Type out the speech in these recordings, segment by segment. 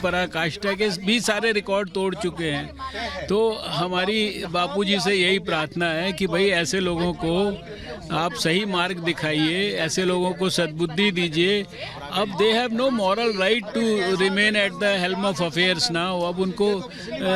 पराकाष्ठा के भी सारे रिकॉर्ड तोड़ चुके हैं। तो हमारी बापूजी से यही प्रार्थना है कि भाई ऐसे लोगों को आप सही मार्ग दिखाइए, ऐसे लोगों को सद्बुद्धि दीजिए। अब they have no moral right to remain at the helm of affairs now. अब उनको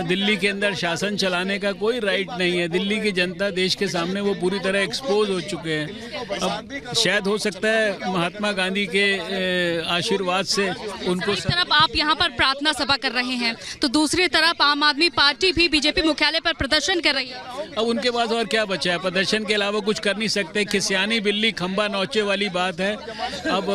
दिल्ली के अंदर शासन चलाने का कोई राइट नहीं है। दिल्ली की जनता देश के सामने वो पूरी तरह एक्सपोज हो चुके हैं। अब शायद हो सकता है महात्मा गांधी के आशीर्वाद से उनको एक तरफ आप यहाँ पर प्रार्थना सभा कर रहे हैं तो दूसरी तरफ आम आदमी पार्टी भी बीजेपी मुख्यालय पर प्रदर्शन कर रही है। अब उनके पास और क्या बचा है? प्रदर्शन के अलावा कुछ कर नहीं सकते। खिसियानी बिल्ली खंबा नोचे वाली बात है। अब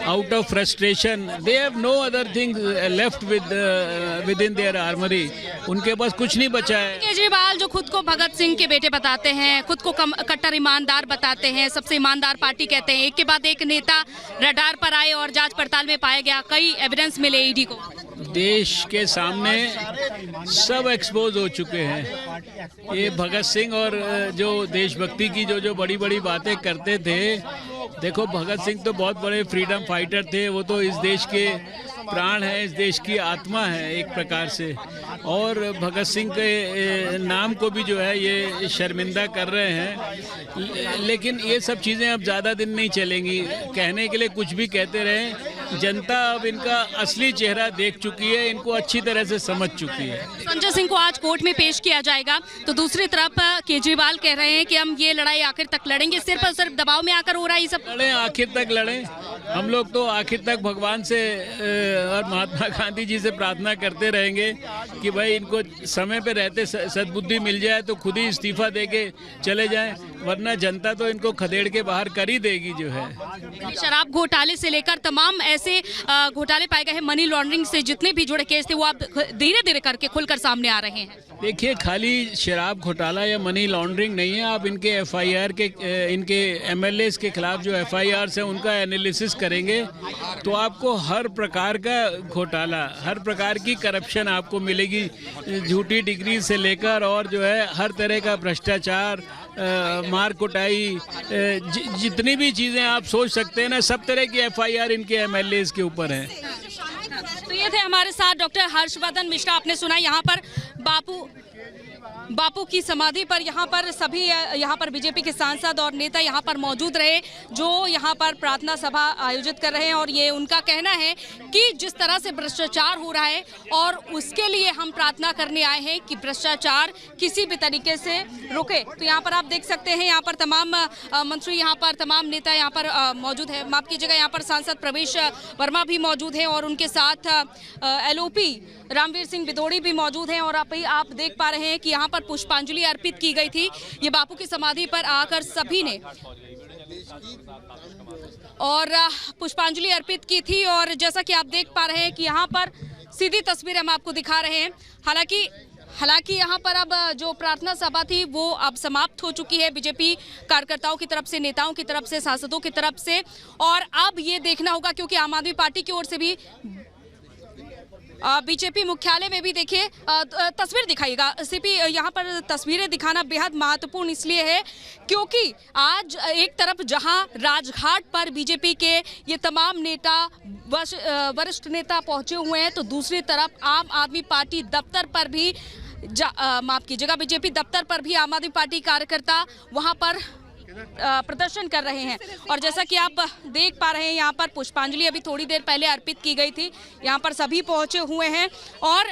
out of frustration they have no other thing left within their armoury. उनके पास कुछ नहीं बचा है। केजरीवाल जो खुद को भगत सिंह के बेटे बताते हैं, खुद को कट्टर ईमानदार बताते हैं, सबसे ईमानदार पार्टी कहते हैं, एक के बाद एक नेता रडार पर आए और जांच पड़ताल में पाया गया, कई एविडेंस मिले ईडी को। देश के सामने सब एक्सपोज हो चुके हैं। ये भगत सिंह और जो देशभक्ति की जो बड़ी बड़ी बातें करते थे, देखो भगत सिंह तो बहुत बड़े फ्रीडम फाइटर थे। वो तो इस देश के प्राण है, इस देश की आत्मा है एक प्रकार से। और भगत सिंह के नाम को भी जो है ये शर्मिंदा कर रहे हैं। लेकिन ये सब चीज़ें अब ज़्यादा दिन नहीं चलेंगी। कहने के लिए कुछ भी कहते रहे, जनता अब इनका असली चेहरा देख चुकी है, इनको अच्छी तरह से समझ चुकी है। संजय सिंह को आज कोर्ट में पेश किया जाएगा तो दूसरी तरफ केजरीवाल कह रहे हैं कि हम ये लड़ाई आखिर तक लड़ेंगे। सिर्फ और सिर्फ दबाव में आकर हो रहा है ये सब। लड़ें, आखिर तक लड़ें। हम लोग तो आखिर तक भगवान से और महात्मा गांधी जी से प्रार्थना करते रहेंगे कि भाई इनको समय पे रहते सद्बुद्धि मिल जाए तो खुद ही इस्तीफा देके चले जाएं, वरना जनता तो इनको खदेड़ के बाहर कर ही देगी जो है। शराब घोटाले से लेकर तमाम ऐसे घोटाले पाए गए हैं, मनी लॉन्ड्रिंग से जितने भी जुड़े केस थे वो अब धीरे धीरे करके खुलकर सामने आ रहे हैं। देखिए, खाली शराब घोटाला या मनी लॉन्ड्रिंग नहीं है। आप इनके एफआईआर के इनके एमएलएस के खिलाफ जो एफआईआर है उनका एनालिसिस करेंगे तो आपको हर प्रकार का घोटाला, हर प्रकार की करप्शन आपको मिलेगी। झूठी डिग्री से लेकर और जो है हर तरह का भ्रष्टाचार, मार कुटाई, जितनी भी चीज़ें आप सोच सकते हैं ना, सब तरह की एफआईआर इनके एमएलएस के ऊपर है। तो ये थे हमारे साथ डॉक्टर हर्षवर्धन मिश्रा। आपने सुना यहाँ पर बापू की समाधि पर यहाँ पर सभी यहाँ पर बीजेपी के सांसद और नेता यहाँ पर मौजूद रहे जो यहाँ पर प्रार्थना सभा आयोजित कर रहे हैं। और ये उनका कहना है कि जिस तरह से भ्रष्टाचार हो रहा है और उसके लिए हम प्रार्थना करने आए हैं कि भ्रष्टाचार किसी भी तरीके से रुके। तो यहाँ पर आप देख सकते हैं, यहाँ पर तमाम मंत्री, यहाँ पर तमाम नेता यहाँ पर मौजूद है। माफ कीजिएगा, यहाँ पर सांसद प्रवेश वर्मा भी मौजूद है और उनके साथ एलओपी रामवीर सिंह बिदोड़ी भी मौजूद हैं। और आप देख पा रहे हैं कि यहाँ पर पुष्पांजलि अर्पित की गई थी। ये बापू की समाधि पर आकर सभी ने और पुष्पांजलि अर्पित की थी। और जैसा कि आप देख पा रहे हैं कि यहाँ पर सीधी तस्वीर हम आपको दिखा रहे हैं। हालांकि यहाँ पर अब जो प्रार्थना सभा थी वो अब समाप्त हो चुकी है बीजेपी कार्यकर्ताओं की तरफ से, नेताओं की तरफ से, सांसदों की तरफ से। और अब ये देखना होगा, क्योंकि आम आदमी पार्टी की ओर से भी बीजेपी मुख्यालय में भी देखिए तस्वीर दिखाइएगा। सीपी, यहाँ पर तस्वीरें दिखाना बेहद महत्वपूर्ण इसलिए है क्योंकि आज एक तरफ जहाँ राजघाट पर बीजेपी के ये तमाम नेता, वरिष्ठ नेता पहुंचे हुए हैं, तो दूसरी तरफ आम आदमी पार्टी दफ्तर पर भी माफ कीजिएगा, बीजेपी दफ्तर पर भी आम आदमी पार्टी कार्यकर्ता वहाँ पर प्रदर्शन कर रहे हैं। और जैसा कि आप देख पा रहे हैं, यहाँ पर पुष्पांजलि अभी थोड़ी देर पहले अर्पित की गई थी। यहाँ पर सभी पहुंचे हुए हैं और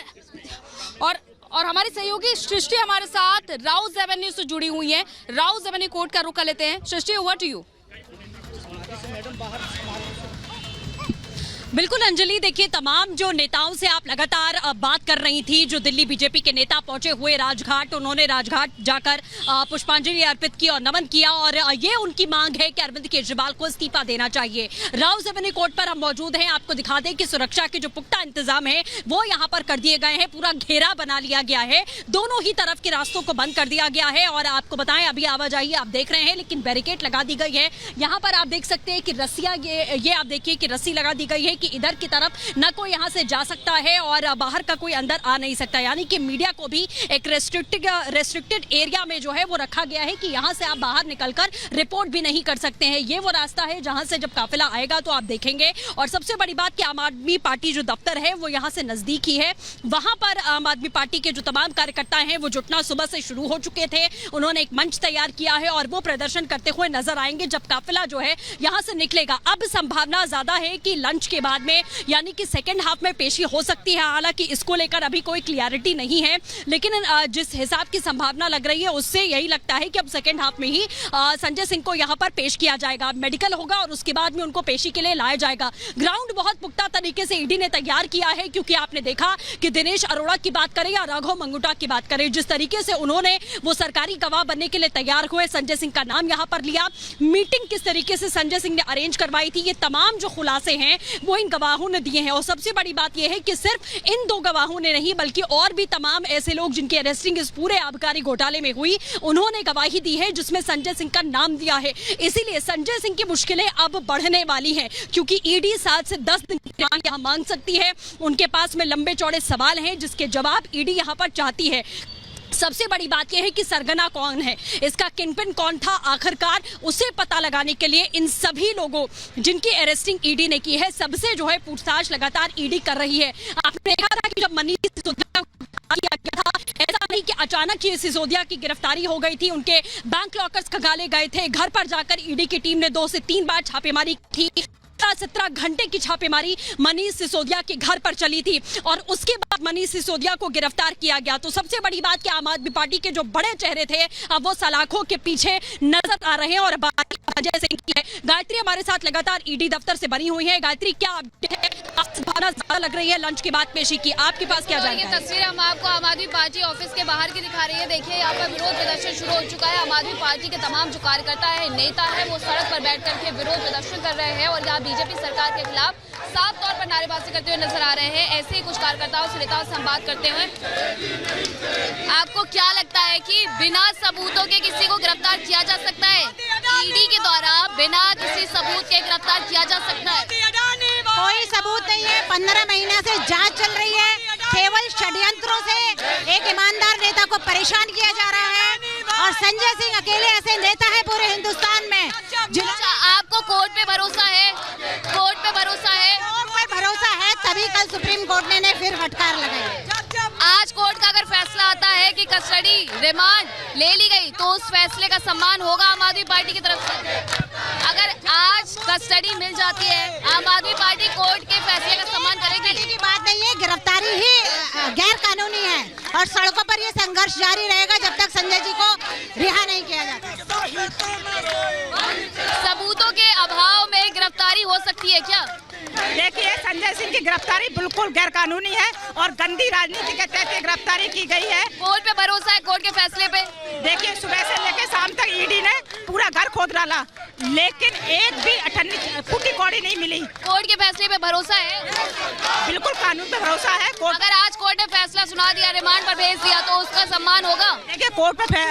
हमारी सहयोगी सृष्टि हमारे साथ राउज एवेन्यू से जुड़ी हुई है। राउज एवेन्यू कोर्ट का रुख कर लेते हैं। सृष्टि, ओवर टू यू। बिल्कुल अंजलि, देखिए तमाम जो नेताओं से आप लगातार बात कर रही थी, जो दिल्ली बीजेपी के नेता पहुंचे हुए राजघाट, उन्होंने राजघाट जाकर पुष्पांजलि अर्पित की और नमन किया और ये उनकी मांग है कि अरविंद केजरीवाल को इस्तीफा देना चाहिए। राउज एवेन्यू कोर्ट पर हम मौजूद हैं। आपको दिखा दें कि सुरक्षा के जो पुख्ता इंतजाम है वो यहाँ पर कर दिए गए हैं। पूरा घेरा बना लिया गया है, दोनों ही तरफ के रास्तों को बंद कर दिया गया है। और आपको बताएं, अभी आवाजाही आप देख रहे हैं, लेकिन बैरिकेड लगा दी गई है। यहाँ पर आप देख सकते हैं कि रस्सियां, ये आप देखिए कि रस्सी लगा दी गई है कि कि इधर की तरफ न कोई यहाँ से जा सकता है और बाहर का कोई अंदर आ नहीं सकता, यानी कि मीडिया को भी एक रेस्ट्रिक्टेड एरिया में जो है वो रखा गया है कि यहाँ से आप बाहर निकलकर रिपोर्ट भी नहीं कर सकते हैं। ये वो रास्ता है जहाँ से जब काफिला आएगा तो आप देखेंगे। और सबसे बड़ी बात कि आम आदमी पार्टी जो दफ्तर है वो यहाँ से नजदीक ही है, वहां पर आम आदमी पार्टी के जो तमाम कार्यकर्ता हैं वो जुटना सुबह से शुरू हो चुके थे। उन्होंने एक मंच तैयार किया है और वो प्रदर्शन करते हुए नजर आएंगे जब काफिला जो है यहाँ से निकलेगा। अब संभावना ज्यादा है कि लंच के बाद में यानी कि सेकेंड हाफ में पेशी हो सकती है, हालांकि इसको लेकर अभी कोई क्लियरिटी नहीं है, लेकिन जिस हिसाब की संभावना लग रही है उससे यही लगता है कि अब सेकेंड हाफ में ही संजय सिंह को यहाँ पर पेश किया जाएगा, मेडिकल होगा और उसके बाद में उनको पेशी के लिए लाया जाएगा। ग्राउंड बहुत पुख्ता तरीके से ईडी ने तैयार किया है, क्योंकि आपने देखा कि दिनेश अरोड़ा की बात करें या राघव मंगुटा की बात करें, जिस तरीके से उन्होंने वो सरकारी गवाह बनने के लिए तैयार हुए, संजय सिंह का नाम यहाँ पर लिया, मीटिंग किस तरीके से संजय सिंह ने अरेंज करवाई थी, ये तमाम जो खुलासे हैं वो इन गवाहों ने दिए हैं। और सबसे बड़ी बात यह है कि सिर्फ इन दो गवाहों ने नहीं बल्कि और भी तमाम ऐसे लोग जिनकी अरेस्टिंग इस पूरे आबकारी घोटाले में हुई, उन्होंने गवाही दी है जिसमें संजय सिंह का नाम दिया है। इसीलिए संजय सिंह की मुश्किलें अब बढ़ने वाली हैं, क्योंकि ईडी 7 से 10 दिन की यहाँ मांग सकती है। उनके पास में लंबे चौड़े सवाल हैं जिसके जवाब ईडी यहाँ पर चाहती है। सबसे बड़ी बात यह है कि सरगना कौन है, इसका किंगपिन कौन था, आखिरकार उसे पता लगाने के लिए इन सभी लोगों जिनकी अरेस्टिंग ईडी ने की है सबसे जो है पूछताछ लगातार ईडी कर रही है। आपने देखा था कि जब मनीष सिसोदिया किया गया था, ऐसा नहीं कि अचानक ही सिसोदिया की गिरफ्तारी हो गई थी, उनके बैंक लॉकर्स खंगाले गए थे, घर पर जाकर ईडी की टीम ने 2 से 3 बार छापेमारी की, 17 घंटे की छापेमारी मनीष सिसोदिया के घर पर चली थी और उसके बाद मनीष सिसोदिया को गिरफ्तार किया गया। तो सबसे बड़ी बात कि आम आदमी पार्टी के जो बड़े चेहरे थे अब वो सलाखों के पीछे नजर आ रहे हैं और बात अजय सिंह की है। गायत्री हमारे साथ लगातार ईडी दफ्तर से बनी हुई है। गायत्री, क्या अपडेट है? भावना ज्यादा लग रही है लंच के बाद पेशी की, आपके पास क्या जानकारी? ये तस्वीर हम आपको आम आदमी पार्टी ऑफिस के बाहर की दिखा रही है। देखिए यहाँ पर विरोध प्रदर्शन शुरू हो चुका है। आम आदमी पार्टी के तमाम जो कार्यकर्ता है, नेता है, वो सड़क पर बैठ करके विरोध प्रदर्शन कर रहे हैं और यहाँ बीजेपी सरकार के खिलाफ साफ तौर पर नारेबाजी करते हुए नजर आ रहे हैं। ऐसे ही कुछ कार्यकर्ताओं से नेताओं से हम बात करते हुए, आपको क्या लगता है कि बिना सबूतों के किसी को गिरफ्तार किया जा सकता है? ईडी के द्वारा बिना किसी सबूत के गिरफ्तार किया जा सकता है? कोई सबूत नहीं है। 15 महीने से जांच चल रही है। केवल षड्यंत्रों से एक ईमानदार नेता को परेशान किया जा रहा है और संजय सिंह अकेले ऐसे नेता है पूरे हिंदुस्तान में। आपको कोर्ट पे भरोसा है? कोर्ट पे भरोसा है? कोर्ट पे भरोसा है, तभी कल सुप्रीम कोर्ट ने फिर फटकार लगाई। आज कोर्ट का अगर फैसला आता है कि कस्टडी रिमांड ले ली गई तो उस फैसले का सम्मान होगा आम आदमी पार्टी की तरफ से? अगर आज कस्टडी मिल जाती है, आम आदमी पार्टी कोर्ट के फैसले का सम्मान करेगी? की बात नहीं है, गिरफ्तारी ही गैर कानूनी है और सड़कों पर ये संघर्ष जारी रहेगा जब तक संजय जी को रिहा नहीं किया जाता। सबूतों के अभाव में गिरफ्तारी हो सकती है क्या? देखिए, संजय सिंह की गिरफ्तारी बिल्कुल गैर कानूनी है और गंदी राजनीति के तहत गिरफ्तारी की गई है। कोर्ट पे भरोसा है, कोर्ट के फैसले पे? देखिए, सुबह से लेकर शाम तक ईडी ने पूरा घर खोद डाला, लेकिन एक भी अठन्नी फुटी कौड़ी नहीं मिली। कोर्ट के फैसले पे भरोसा है? बिल्कुल कानून पे भरोसा है। अगर आज कोर्ट ने फैसला सुना दिया, रिमांड पर भेज दिया, तो उसका सम्मान होगा? देखिए, कोर्ट पे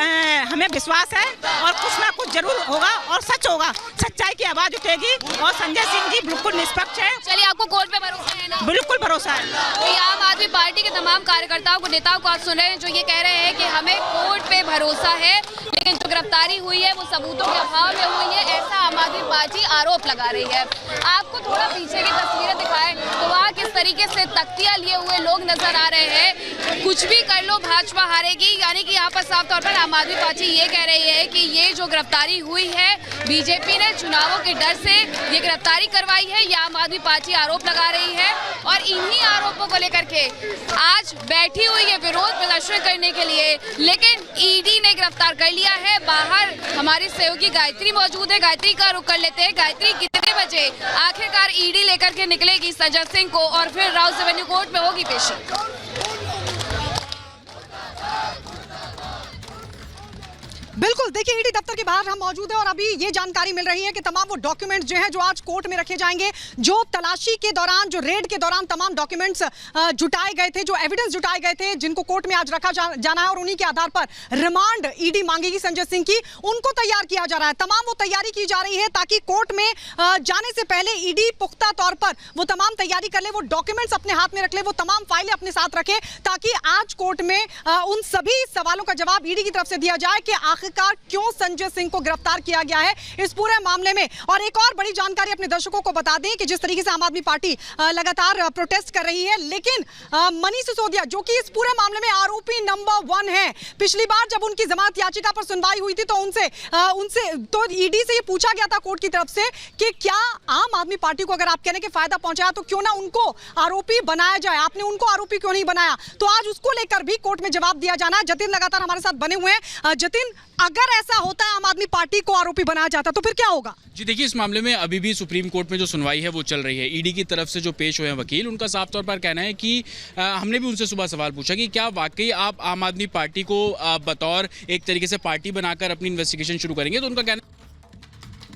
हमें विश्वास है और कुछ ना कुछ जरूर होगा और सच होगा, सच्चाई की आवाज उठेगी और संजय सिंह जी बिल्कुल निष्पक्ष है। चलिए, आपको कोर्ट पे भरोसा है ना? बिल्कुल भरोसा है। तो ये आम आदमी पार्टी के तमाम कार्यकर्ताओं को, नेताओं को आप सुन रहे हैं जो ये कह रहे हैं कि हमें कोर्ट पे भरोसा है, लेकिन जो गिरफ्तारी हुई है वो सबूतों के अभाव में हुई है, ऐसा आम आदमी पार्टी आरोप लगा रही है। आपको थोड़ा पीछे की तस्वीरें दिखाएं तो वहाँ किस तरीके से तख्तियां लिए हुए लोग नजर आ रहे हैं। कुछ भी कर लो, भाजपा हारेगी, यानी कि यहाँ पर साफ तौर पर आम आदमी पार्टी ये कह रही है कि ये जो गिरफ्तारी हुई है, बीजेपी ने चुनावों के डर से ये गिरफ्तारी करवाई है, ये आम आदमी पार्टी आरोप लगा रही है। और इन्हीं आरोपों को लेकर के आज बैठी हुई है विरोध प्रदर्शन करने के लिए, लेकिन ईडी ने गिरफ्तार कर लिया है। बाहर हमारी सहयोगी गायत्री मौजूद है, गायत्री का रुख कर लेते हैं। गायत्री, कितने बजे आखिरकार ईडी लेकर के निकलेगी संजय सिंह को और फिर राउस एवेन्यू कोर्ट में होगी पेशी? बिल्कुल, देखिए ईडी दफ्तर के बाहर हम मौजूद हैं और अभी ये जानकारी मिल रही है कि तमाम वो डॉक्यूमेंट्स जो हैं जो आज कोर्ट में रखे जाएंगे, जो तलाशी के दौरान, जो रेड के दौरान तमाम डॉक्यूमेंट्स जुटाए गए थे, जो एविडेंस जुटाए गए थे, जिनको कोर्ट में आज रखा जाना है और उन्हीं के आधार पर रिमांड ईडी मांगेगी संजय सिंह की, उनको तैयार किया जा रहा है। तमाम वो तैयारी की जा रही है ताकि कोर्ट में जाने से पहले ईडी पुख्ता तौर पर वो तमाम तैयारी कर ले, वो डॉक्यूमेंट्स अपने हाथ में रख ले, वो तमाम फाइलें अपने साथ रखे, ताकि आज कोर्ट में उन सभी सवालों का जवाब ईडी की तरफ से दिया जाए कि आखिरकार क्यों संजय सिंह को गिरफ्तार किया गया है इस पूरे मामले में। और एक और बड़ी जानकारी अपने दर्शकों को बता दें कि जिस तरीके से आम आदमी पार्टी लगातार प्रोटेस्ट कर रही है, लेकिन मनीष सिसोदिया जो कि इस पूरे मामले में आरोपी नंबर 1 है, पिछली बार जब उनकी जमानत याचिका पर सुनवाई हुई थी तो उनसे तो ईडी से ये पूछा गया था कोर्ट की तरफ से कि क्या आम आदमी पार्टी को अगर आप कहने के फायदा पहुंचाया तो क्यों ना उनको आरोपी बनाया जाए, आपने उनको आरोपी क्यों नहीं बनाया? तो आज उसको लेकर भी कोर्ट में जवाब दिया जाना है। जतिन लगातार हमारे साथ बने हुए हैं। जतिन, अगर ऐसा होता है आम आदमी पार्टी को आरोपी बनाया जाता तो फिर क्या होगा? जी देखिए, इस मामले में अभी भी सुप्रीम कोर्ट में जो सुनवाई है वो चल रही है। ईडी की तरफ से जो पेश हुए हैं वकील, उनका साफ तौर पर कहना है कि हमने भी उनसे सुबह सवाल पूछा कि क्या वाकई आप आम आदमी पार्टी को बतौर एक तरीके से पार्टी बनाकर अपनी इन्वेस्टिगेशन शुरू करेंगे, तो उनका कहना